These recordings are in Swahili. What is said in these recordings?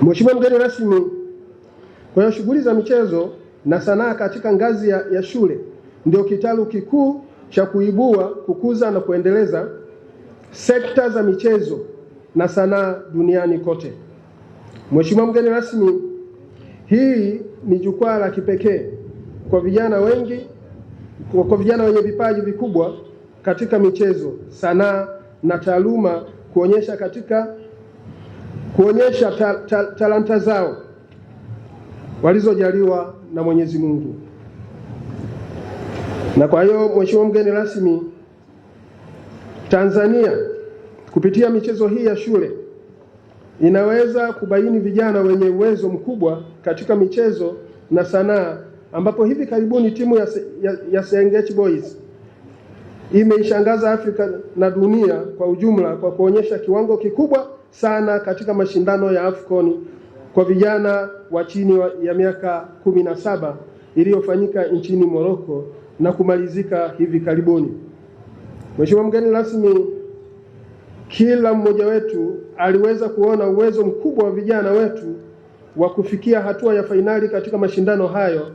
Mheshimiwa mgeni rasmi, kwa hiyo shughuli za michezo na sanaa katika ngazi ya shule ndio kitalu kikuu cha kuibua, kukuza na kuendeleza sekta za michezo na sanaa duniani kote. Mheshimiwa mgeni rasmi, hii ni jukwaa la kipekee kwa vijana wenye vipaji vikubwa katika michezo, sanaa na taaluma kuonyesha talanta zao walizojaliwa na Mwenyezi Mungu. Na kwa hiyo Mheshimiwa mgeni rasmi, Tanzania kupitia michezo hii ya shule inaweza kubaini vijana wenye uwezo mkubwa katika michezo na sanaa, ambapo hivi karibuni timu ya Serengeti Boys imeishangaza Afrika na dunia kwa ujumla kwa kuonyesha kiwango kikubwa sana katika mashindano ya AFCON kwa vijana wa chini ya miaka 17 iliyofanyika nchini Morocco na kumalizika hivi karibuni. Mheshimiwa mgeni rasmi, kila mmoja wetu aliweza kuona uwezo mkubwa wa vijana wetu wa kufikia hatua ya fainali katika mashindano hayo,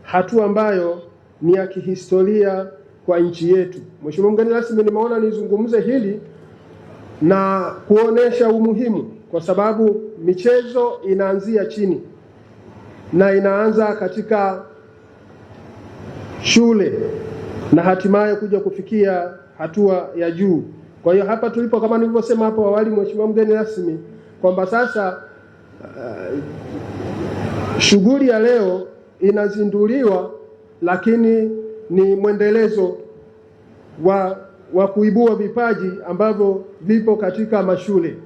hatua ambayo ni ya kihistoria kwa nchi yetu. Mheshimiwa mgeni rasmi, nimeona nizungumze hili na kuonesha umuhimu, kwa sababu michezo inaanzia chini na inaanza katika shule na hatimaye kuja kufikia hatua ya juu. Kwa hiyo hapa tulipo, kama nilivyosema hapo awali, Mheshimiwa mgeni rasmi, kwamba sasa shughuli ya leo inazinduliwa, lakini ni mwendelezo wa kuibua vipaji ambavyo vipo katika mashule.